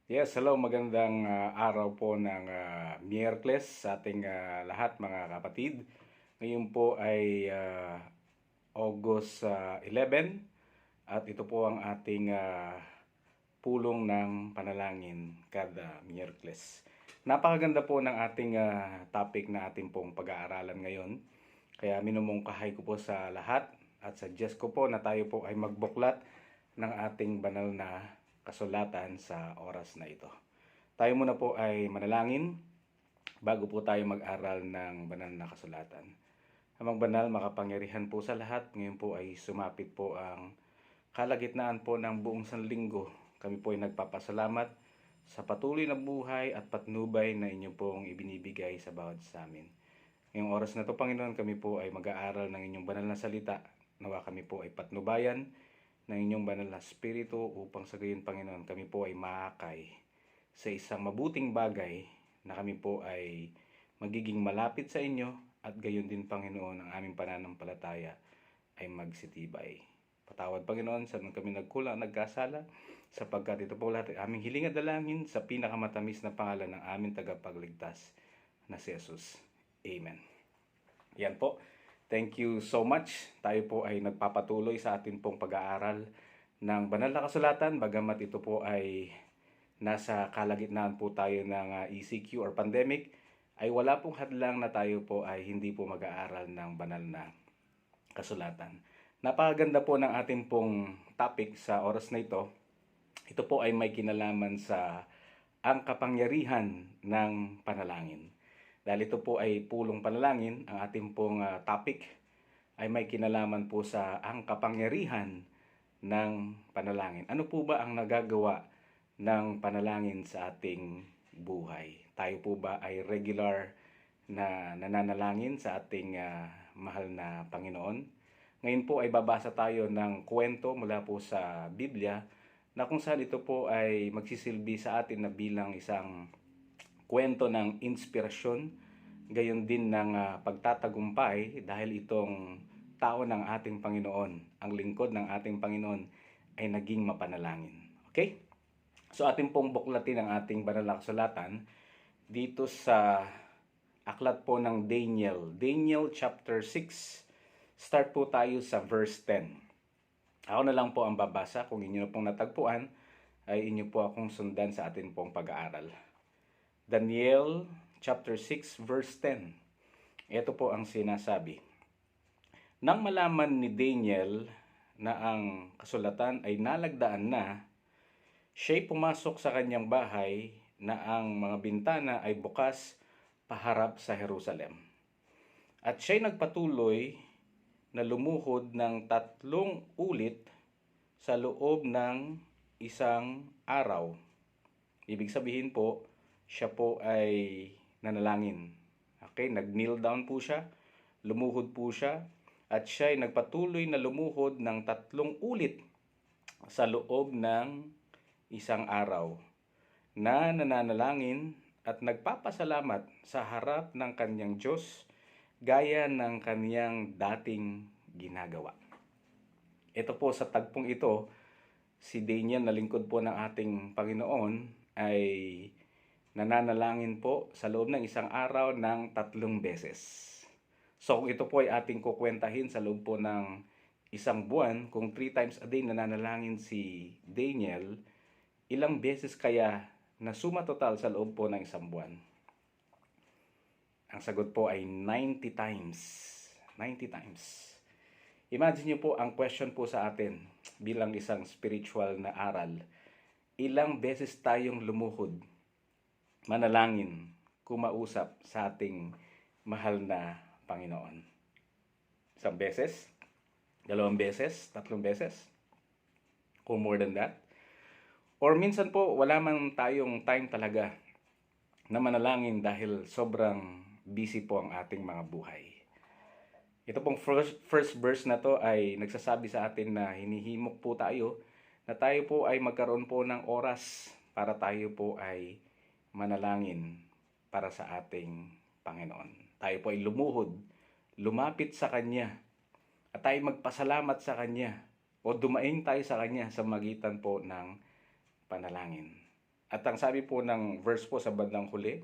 Yes, hello, magandang araw po ng Miyerkules sa ating lahat mga kapatid. Ngayon po ay August 11 at ito po ang ating pulong ng panalangin kada Miyerkules. Napakaganda po ng ating topic na ating pong pag-aaralan ngayon. Kaya minumungkahay ko po sa lahat at suggest ko po na tayo po ay magbuklat ng ating banal na kasulatan sa oras na ito. Tayo muna po ay manalangin bago po tayo mag-aral ng banal na kasulatan. Amang banal, makapangyarihan po sa lahat, ngayon po ay sumapit po ang kalagitnaan po ng buong sanlinggo. Kami po ay nagpapasalamat sa patuloy na buhay at patnubay na inyo pong ibinibigay sa bawat sa amin. Ngayong oras na to, Panginoon, kami po ay mag-aaral ng inyong banal na salita. Nawa kami po ay patnubayan ng inyong banal na spirito upang sa gayon, Panginoon, kami po ay maakay sa isang mabuting bagay na kami po ay magiging malapit sa inyo at gayon din, Panginoon, ang aming pananampalataya ay magsitibay. Patawad, Panginoon, sa nang kami nagkulang, nagkasala, sapagkat ito po lahat ay aming hiling at dalangin sa pinakamatamis na pangalan ng aming tagapagligtas na si Jesus. Amen. Yan po. Thank you so much. Tayo po ay nagpapatuloy sa atin pong pag-aaral ng banal na kasulatan, bagamat ito po ay nasa kalagitnaan po tayo ng ECQ or pandemic, ay wala pong hadlang na tayo po ay hindi po mag-aaral ng banal na kasulatan. Napakaganda po ng ating pong topic sa oras na ito. Ito po ay may kinalaman sa ang kapangyarihan ng panalangin. Dahil ito po ay pulong panalangin, ang ating pong topic ay may kinalaman po sa ang kapangyarihan ng panalangin. Ano po ba ang nagagawa ng panalangin sa ating buhay? Tayo po ba ay regular na nananalangin sa ating mahal na Panginoon? Ngayon po ay babasa tayo ng kwento mula po sa Biblia na kung saan ito po ay magsisilbi sa atin na bilang isang kwento ng inspirasyon, gayon din ng pagtatagumpay dahil itong tao ng ating Panginoon, ang lingkod ng ating Panginoon ay naging mapanalangin. Okay? So ating pong buklatin ang ating banal na kasulatan dito sa aklat po ng Daniel. Daniel chapter 6. Start po tayo sa verse 10. Ako na lang po ang babasa. Kung inyo na pong natagpuan, ay inyo po akong sundan sa atin pong pag-aaral. Daniel chapter 6 verse 10. Ito po ang sinasabi. Nang malaman ni Daniel na ang kasulatan ay nalagdaan na, siya'y pumasok sa kanyang bahay na ang mga bintana ay bukas paharap sa Jerusalem. At siya'y nagpatuloy na lumuhod ng 3 ulit sa loob ng isang araw. Ibig sabihin po, siya po ay nanalangin. Okay, nag-kneel down po siya, lumuhod po siya, at siya ay nagpatuloy na lumuhod ng 3 ulit sa loob ng isang araw na nananalangin at nagpapasalamat sa harap ng kanyang Diyos gaya ng kaniyang dating ginagawa. Ito po sa tagpong ito, si Daniel na lingkod po ng ating Panginoon ay nananalangin po sa loob ng isang araw ng 3 beses. So kung ito po ay ating kukwentahin sa loob po ng isang buwan, kung 3 times a day nananalangin si Daniel, ilang beses kaya na suma total sa loob po ng isang buwan? Ang sagot po ay 90 times. 90 times. Imagine nyo po ang question po sa atin bilang isang spiritual na aral. Ilang beses tayong lumuhod, manalangin, kumausap sa ating mahal na Panginoon? Isang beses? 2 beses? 3 beses? Kung more than that? Or minsan po, wala man tayong time talaga na manalangin dahil sobrang busy po ang ating mga buhay. Ito pong first verse na to ay nagsasabi sa atin na hinihimok po tayo na tayo po ay magkaroon po ng oras para tayo po ay manalangin para sa ating Panginoon. Tayo po ay lumuhod, lumapit sa Kanya, at tayo magpasalamat sa Kanya o dumaing tayo sa Kanya sa magitan po ng panalangin. At ang sabi po ng verse po sa bandang huli,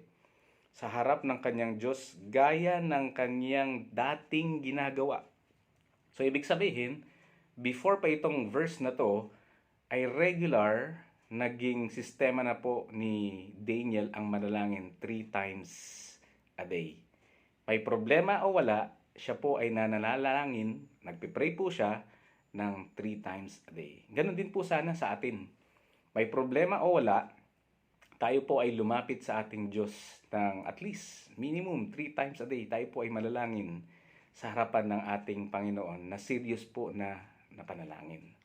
sa harap ng kanyang Diyos, gaya ng kanyang dating ginagawa. So, ibig sabihin, before pa itong verse na to, ay regular naging sistema na po ni Daniel ang manalangin 3 times a day. May problema o wala, siya po ay nananalangin, nagpipray po siya ng 3 times a day. Ganon din po sana sa atin. May problema o wala, tayo po ay lumapit sa ating Diyos ng at least minimum 3 times a day. Tayo po ay malalangin sa harapan ng ating Panginoon na serious po na panalangin.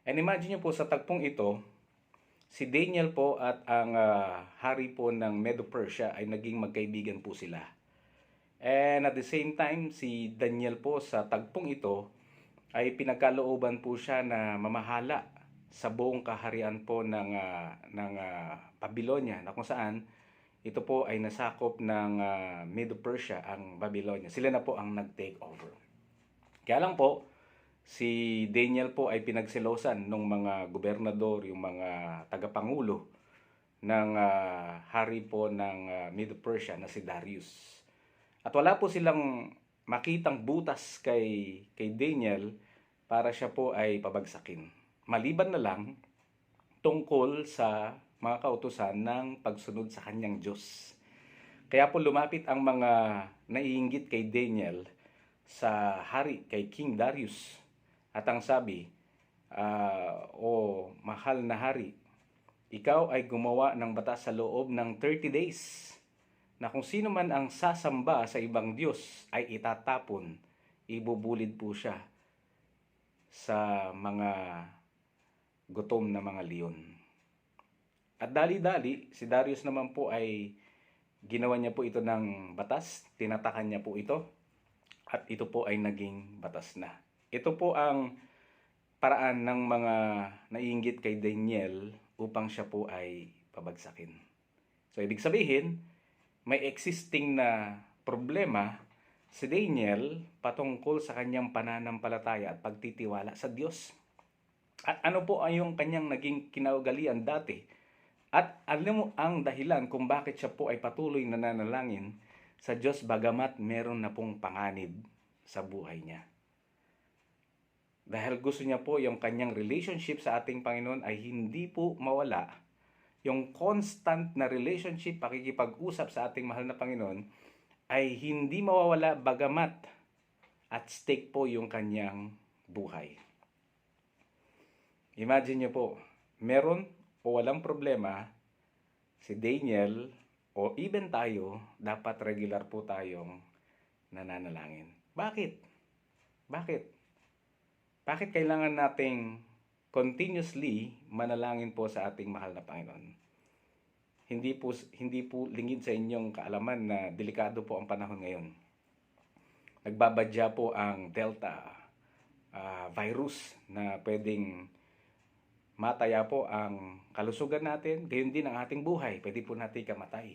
And imagine nyo po sa tagpong ito, si Daniel po at ang hari po ng Medo-Persia ay naging magkaibigan po sila. And at the same time, si Daniel po sa tagpong ito ay pinagkalooban po siya na mamahala sa buong kaharian po ng Babylonia, na kung saan ito po ay nasakop ng Medo-Persia, ang Babylonia. Sila na po ang nag-take over. Kaya lang po, si Daniel po ay pinagselosan ng mga gobernador, yung mga tagapangulo ng hari po ng Medo-Persia na si Darius. At wala po silang makitang butas kay Daniel para siya po ay pabagsakin. Maliban na lang tungkol sa mga kautusan ng pagsunod sa kanyang Diyos. Kaya po lumapit ang mga naiinggit kay Daniel sa hari, kay King Darius. At ang sabi, mahal na hari, ikaw ay gumawa ng batas sa loob ng 30 days na kung sino man ang sasamba sa ibang Diyos ay itatapon, ibubulid po siya sa mga gutom na mga leon. At dali-dali, si Darius naman po ay ginawa niya po ito ng batas, tinatakan niya po ito, at ito po ay naging batas na. Ito po ang paraan ng mga naiinggit kay Daniel upang siya po ay pabagsakin. So, ibig sabihin, may existing na problema si Daniel patungkol sa kanyang pananampalataya at pagtitiwala sa Diyos. At ano po ay yung kanyang naging kinaugalian dati? At alam mo ang dahilan kung bakit siya po ay patuloy na nanalangin sa Diyos bagamat meron na pong panganib sa buhay niya. Dahil gusto niya po yung kanyang relationship sa ating Panginoon ay hindi po mawala. Yung constant na relationship, pakikipag-usap sa ating mahal na Panginoon ay hindi mawawala bagamat at stake po yung kanyang buhay. Imagine niyo po, meron o walang problema, si Daniel o even tayo, dapat regular po tayong nananalangin. Bakit? Bakit kailangan nating continuously manalangin po sa ating mahal na Panginoon? Hindi po lingid sa inyong kaalaman na delikado po ang panahon ngayon. Nagbabadya po ang Delta virus na pwedeng mataya po ang kalusugan natin, gayon din ang ating buhay, pwede po natin kamatay.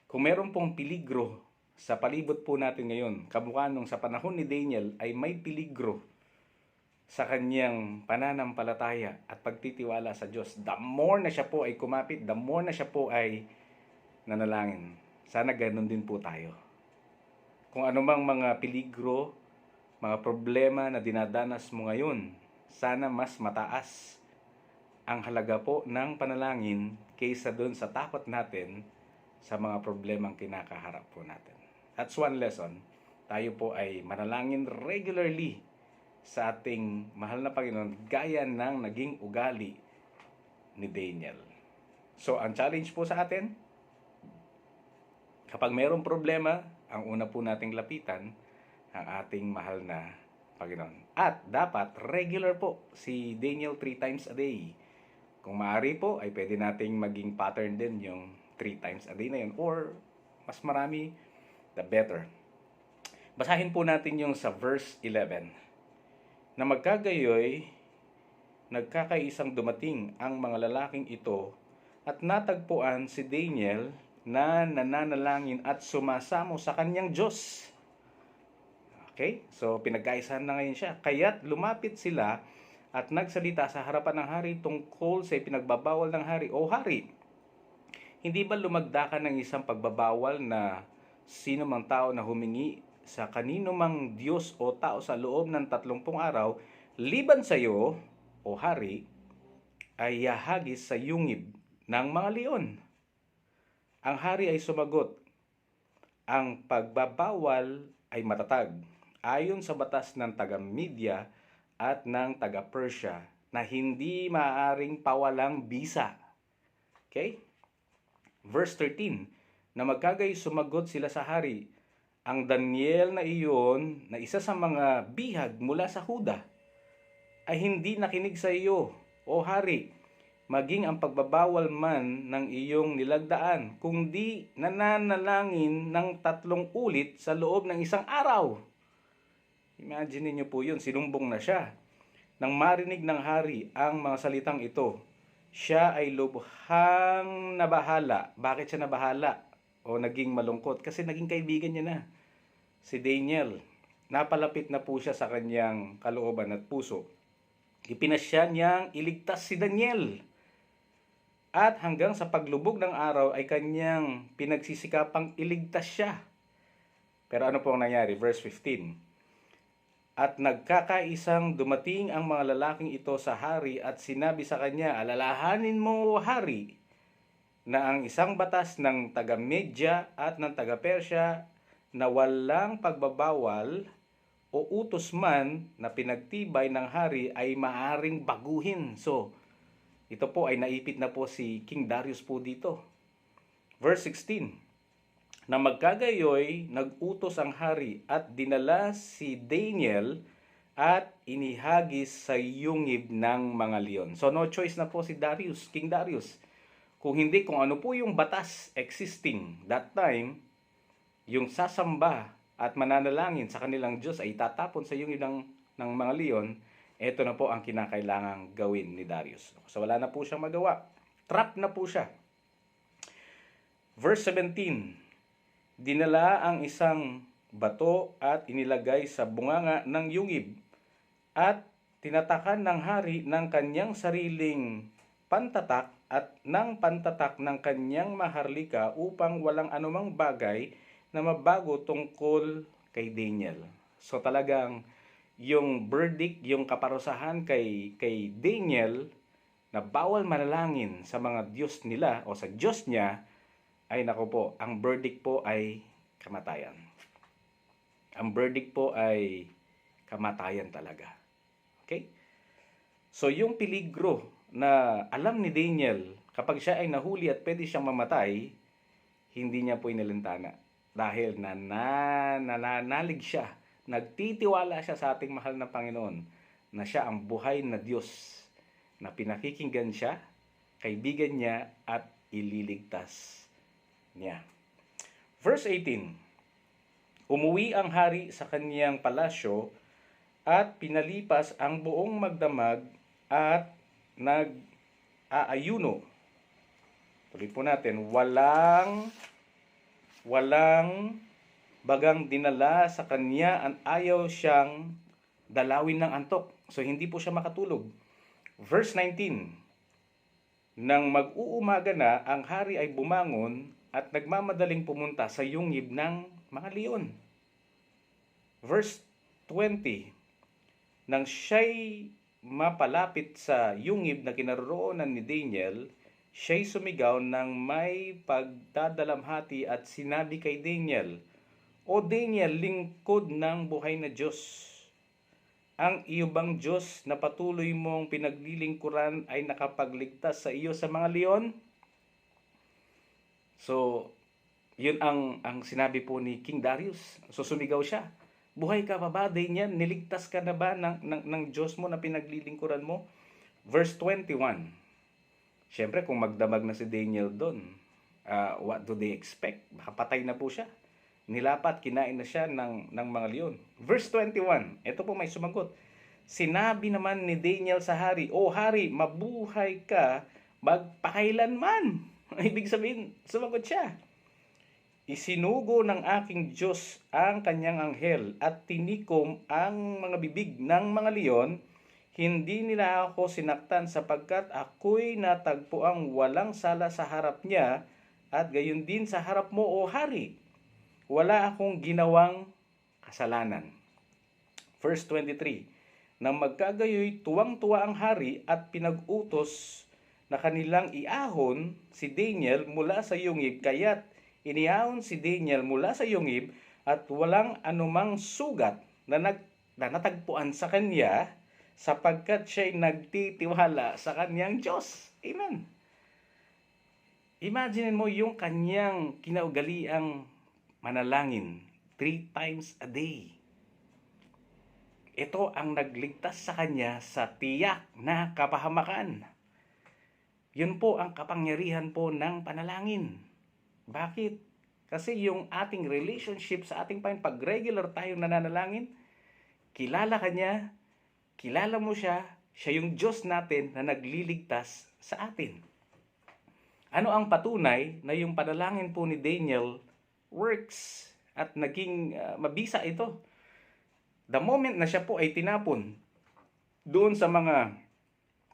Kung meron pong peligro sa palibot po natin ngayon, kamukha nung sa panahon ni Daniel ay may peligro sa kanyang pananampalataya at pagtitiwala sa Diyos. The more na siya po ay kumapit, the more na siya po ay nanalangin. Sana ganun din po tayo. Kung anumang mga peligro, mga problema na dinadanas mo ngayon, sana mas mataas ang halaga po ng panalangin kaysa dun sa takot natin sa mga problemang kinakaharap po natin. That's one lesson. Tayo po ay manalangin regularly sa ating mahal na Panginoon gaya ng naging ugali ni Daniel. So, ang challenge po sa atin, kapag mayroong problema, ang una po nating lapitan ang ating mahal na Panginoon. At dapat regular po si Daniel 3 times a day. Kung maaari po, ay pwede nating maging pattern din yung 3 times a day na yun. Or, mas marami, the better. Basahin po natin yung sa verse 11. Na magkagayoy, nagkakaisang dumating ang mga lalaking ito at natagpuan si Daniel na nananalangin at sumasamo sa kanyang Diyos. Okay? So, pinagkaisahan na ngayon siya. Kaya't lumapit sila at nagsalita sa harapan ng hari tungkol sa ipinagbabawal ng hari. O hari, hindi ba lumagda ka ng isang pagbabawal na sino mang tao na humingi sa kanino mang Diyos o tao sa loob ng 30 araw, liban sa iyo, o hari, ay yahagis sa yungib ng mga leon? Ang hari ay sumagot, ang pagbabawal ay matatag, ayon sa batas ng taga-Media at ng taga-Persia, na hindi maaaring pawalang bisa. Okay? Verse 13, na magkagay sumagot sila sa hari, ang Daniel na iyon, na isa sa mga bihag mula sa Huda, ay hindi nakinig sa iyo, o hari, maging ang pagbabawal man ng iyong nilagdaan, kundi nananalangin ng 3 ulit sa loob ng 1 araw. Imagine niyo po yun, sinumbong na siya. Nang marinig ng hari ang mga salitang ito, siya ay lubhang nabahala. Bakit siya nabahala o naging malungkot? Kasi naging kaibigan niya na, si Daniel. Napalapit na po siya sa kanyang kalooban at puso. Ipinasya niyang iligtas si Daniel. At hanggang sa paglubog ng araw ay kanyang pinagsisikapang iligtas siya. Pero ano po ang nangyari? Verse 15. At nagkakaisang dumating ang mga lalaking ito sa hari at sinabi sa kanya, alalahanin mo, hari, na ang isang batas ng taga-Media at ng taga-Persya na walang pagbabawal o utos man na pinagtibay ng hari ay maaring baguhin. So, ito po ay naipit na po si King Darius po dito. Verse 16. Na magkagayoy, nag-utos ang hari at dinala si Daniel at inihagis sa yungib ng mga leon. So no choice na po si Darius, King Darius. Kung hindi, kung ano po yung batas existing that time, yung sasamba at mananalangin sa kanilang Diyos ay tatapon sa yungib ng mga leon, ito na po ang kinakailangang gawin ni Darius. So wala na po siyang magawa. Trap na po siya. Verse 17. Dinala ang isang bato at inilagay sa bunganga ng yungib at tinatakan ng hari ng kanyang sariling pantatak at ng pantatak ng kanyang maharlika upang walang anumang bagay na mabago tungkol kay Daniel. So talagang yung verdict, yung kaparusahan kay Daniel na bawal manalangin sa mga Diyos nila o sa Diyos niya, ay nako po, ang verdict po ay kamatayan. Ang verdict po ay kamatayan talaga. Okay? So yung peligro na alam ni Daniel, kapag siya ay nahuli at pwede siyang mamatay, hindi niya po inalintana. Dahil nananalig siya, nagtitiwala siya sa ating mahal na Panginoon, na siya ang buhay na Diyos, na pinakikinggan siya, kaibigan niya, at ililigtas niya. Verse 18. Umuwi ang hari sa kaniyang palasyo at pinalipas ang buong magdamag at nag-aayuno. Tuloy po natin, walang bagang dinala sa kanya at ayaw siyang dalawin ng antok. So hindi po siya makatulog. Verse 19. Nang mag-uumaga na, ang hari ay bumangon at nagmamadaling pumunta sa yungib ng mga leon. Verse 20. Nang siya'y mapalapit sa yungib na kinaroroonan ni Daniel, siya'y sumigaw ng may pagdadalamhati at sinabi kay Daniel, O Daniel, lingkod ng buhay na Diyos, ang iyo bang Diyos na patuloy mong pinaglilingkuran ay nakapagligtas sa iyo sa mga leon? So, yun ang sinabi po ni King Darius. So, sumigaw siya. Buhay ka pa ba, Daniel? Niligtas ka na ba ng Diyos mo na pinaglilingkuran mo? Verse 21. Siyempre, kung magdamag na si Daniel doon, what do they expect? Baka patay na po siya. Nilapat, kinain na siya ng mga leon. Verse 21, ito po may sumagot. Sinabi naman ni Daniel sa hari, O hari, mabuhay ka magpakailanman. Ibig sabihin, sumagot siya. Isinugo ng aking Diyos ang kanyang anghel at tinikom ang mga bibig ng mga leon, Hindi nila ako sinaktan sapagkat ako'y natagpuang walang sala sa harap niya at gayon din sa harap mo, O Hari. Wala akong ginawang kasalanan. Verse 23, nang magkagayoy tuwang-tuwa ang hari at pinag-utos na kanilang iahon si Daniel mula sa yungib, kaya't iniahon si Daniel mula sa yungib at walang anumang sugat na natagpuan sa kanya sapagkat siya'y nagtitiwala sa kanyang Diyos. Amen. Imagine mo yung kanyang kinaugaliang manalangin 3 times a day. Ito ang nagligtas sa kanya sa tiyak na kapahamakan. Yun po ang kapangyarihan po ng panalangin. Bakit? Kasi yung ating relationship sa ating Panginoon, pag regular tayong nananalangin, kilala ka niya, kilala mo siya, siya yung Diyos natin na nagliligtas sa atin. Ano ang patunay na yung panalangin po ni Daniel works at naging mabisa ito? The moment na siya po ay tinapon doon sa mga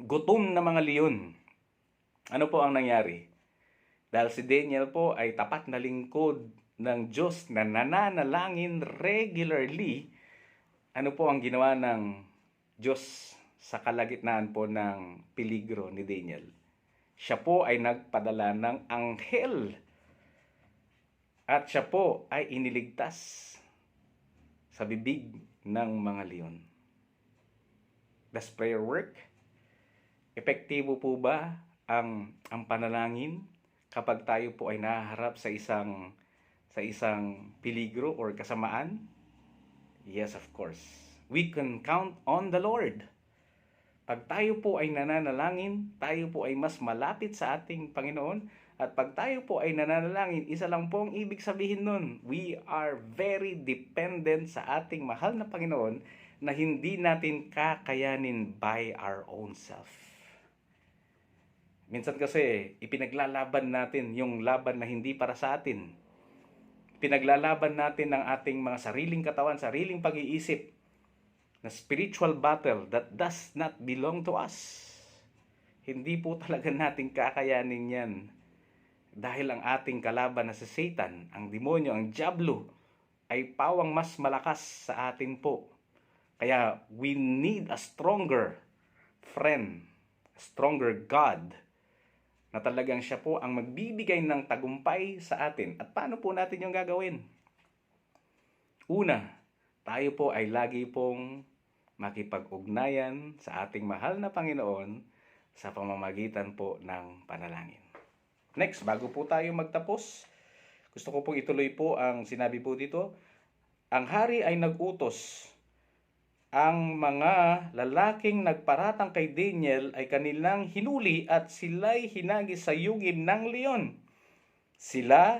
gutom na mga leon, ano po ang nangyari? Dahil si Daniel po ay tapat na lingkod ng Diyos na nananalangin regularly, ano po ang ginawa ng Diyos sa kalagitnaan po ng peligro ni Daniel? Siya po ay nagpadala ng anghel at siya po ay iniligtas sa bibig ng mga leon. Does prayer work? Epektibo po ba ang panalangin kapag tayo po ay nahaharap sa isang peligro or kasamaan? Yes, of course. We can count on the Lord. Pag tayo po ay nananalangin, tayo po ay mas malapit sa ating Panginoon. At pag tayo po ay nananalangin, isa lang po ang ibig sabihin nun. We are very dependent sa ating mahal na Panginoon na hindi natin kakayanin by our own self. Minsan kasi, ipinaglalaban natin yung laban na hindi para sa atin. Pinaglalaban natin ng ating mga sariling katawan, sariling pag-iisip, na spiritual battle that does not belong to us. Hindi po talaga natin kakayanin yan. Dahil ang ating kalaban na si Satan, ang demonyo, ang diablo, ay pawang mas malakas sa atin po. Kaya we need a stronger friend, a stronger God, na talagang siya po ang magbibigay ng tagumpay sa atin. At paano po natin yung gagawin? Una, tayo po ay lagi pong makipag-ugnayan sa ating mahal na Panginoon sa pamamagitan po ng panalangin. Next, bago po tayo magtapos, gusto ko pong ituloy po ang sinabi po dito. Ang hari ay nag-utos. Ang mga lalaking nagparatang kay Daniel ay kanilang hinuli at sila'y hinagis sa yungib ng leon. Sila,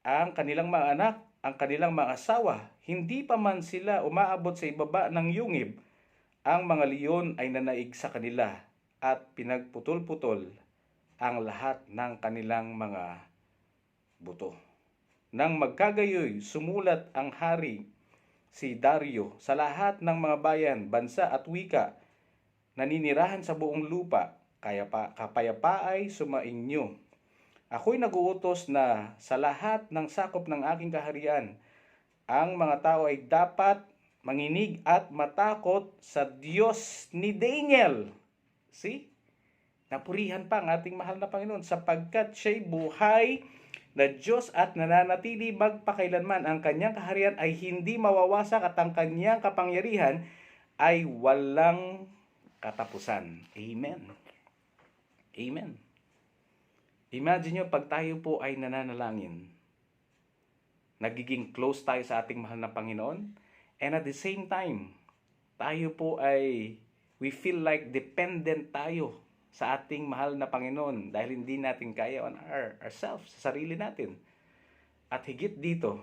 ang kanilang mga anak, ang kanilang mga asawa, hindi pa man sila umaabot sa ibaba ng yungib, ang mga leon ay nanaig sa kanila at pinagputol-putol ang lahat ng kanilang mga buto. Nang magkagayoy, sumulat ang hari si Dario sa lahat ng mga bayan, bansa at wika naninirahan sa buong lupa, kapayapaay sumainyo. Ako'y nag-uutos na sa lahat ng sakop ng aking kaharian, ang mga tao ay dapat manginig at matakot sa Diyos ni Daniel. See? Napurihan pa ang ating mahal na Panginoon sapagkat siya'y buhay na Diyos at nananatili magpakailanman. Ang kanyang kaharian ay hindi mawawasak at ang kanyang kapangyarihan ay walang katapusan. Amen. Amen. Imagine nyo pag tayo po ay nananalangin, nagiging close tayo sa ating mahal na Panginoon, and at the same time, tayo po ay, we feel like dependent tayo sa ating mahal na Panginoon dahil hindi natin kaya on ourselves, sa sarili natin. At higit dito,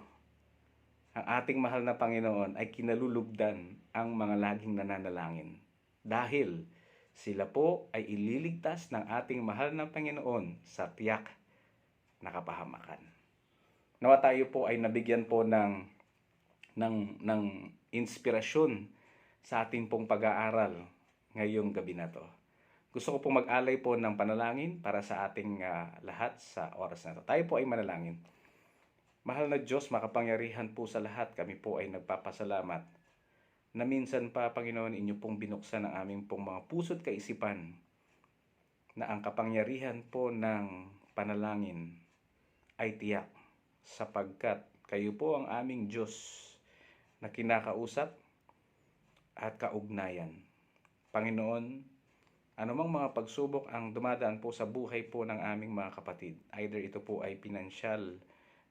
ang ating mahal na Panginoon ay kinalulugdan ang mga laging nananalangin. Dahil sila po ay ililigtas ng ating mahal na Panginoon sa tiyak na kapahamakan. Nawa tayo po ay nabigyan po ng inspirasyon sa ating pong pag-aaral ngayong gabi na to. Gusto ko pong mag-alay po ng panalangin para sa ating lahat sa oras na to. Tayo po ay manalangin. Mahal na Diyos, makapangyarihan po sa lahat, kami po ay nagpapasalamat na minsan pa, Panginoon, inyo pong binuksan ang aming pong mga puso't kaisipan na ang kapangyarihan po ng panalangin ay tiyak sapagkat kayo po ang aming Diyos na kinakausap at kaugnayan. Panginoon, anumang mga pagsubok ang dumadaan po sa buhay po ng aming mga kapatid, either ito po ay pinansyal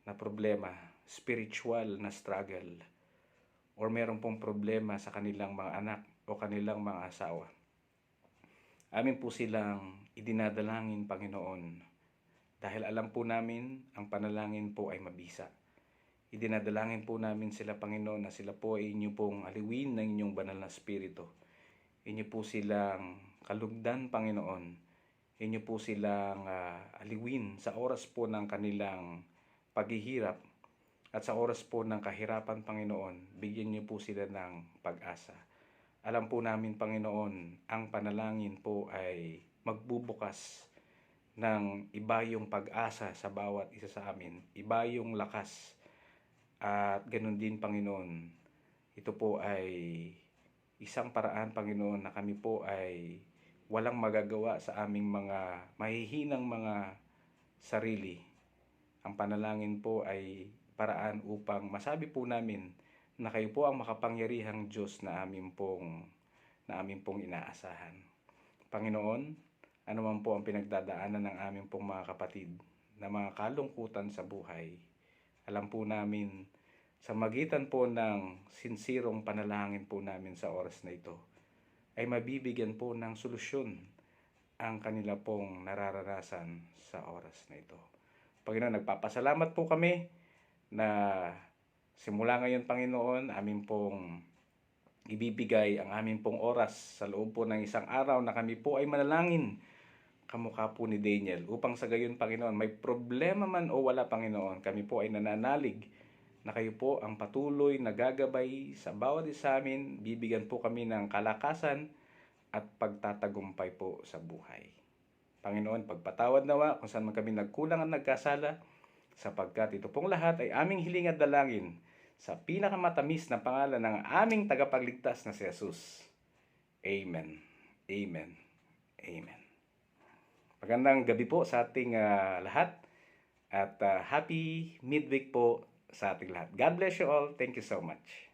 na problema, spiritual na struggle, or meron pong problema sa kanilang mga anak o kanilang mga asawa. Amin po silang idinadalangin, Panginoon, dahil alam po namin ang panalangin po ay mabisa. Idinadalangin po namin sila, Panginoon, na sila po ay inyo pong aliwin ng inyong banal na spirito. Inyo po silang kalugdan, Panginoon. Inyo po silang aliwin sa oras po ng kanilang paghihirap at sa oras po ng kahirapan, Panginoon. Bigyan niyo po sila ng pag-asa. Alam po namin, Panginoon, ang panalangin po ay magbubukas ng iba yung pag-asa sa bawat isa sa amin. Iba yung lakas. At ganun din, Panginoon, ito po ay isang paraan, Panginoon, na kami po ay walang magagawa sa aming mga mahihinang mga sarili. Ang panalangin po ay paraan upang masabi po namin na kayo po ang makapangyarihang Diyos na amin pong inaasahan. Panginoon, ano man po ang pinagdadaanan ng aming pong mga kapatid na mga kalungkutan sa buhay, alam po namin sa magitan po ng sinsirong panalangin po namin sa oras na ito, ay mabibigyan po ng solusyon ang kanila pong nararanasan sa oras na ito. Panginoon, nagpapasalamat po kami na simula ngayon, Panginoon, amin pong ibibigay ang aming pong oras sa loob po ng isang araw na kami po ay manalangin kamukha po ni Daniel, upang sa gayon, Panginoon, may problema man o wala, Panginoon, kami po ay nananalig na kayo po ang patuloy na gagabay sa bawat isa amin. Bibigyan po kami ng kalakasan at pagtatagumpay po sa buhay. Panginoon, pagpatawad nawa kung saan man kami nagkulang at nagkasala, sapagkat ito pong lahat ay aming hiling at dalangin sa pinakamatamis na pangalan ng aming tagapagligtas na si Jesus. Amen. Amen. Amen. Magandang gabi po sa ating lahat at happy midweek po sa ating lahat. God bless you all. Thank you so much.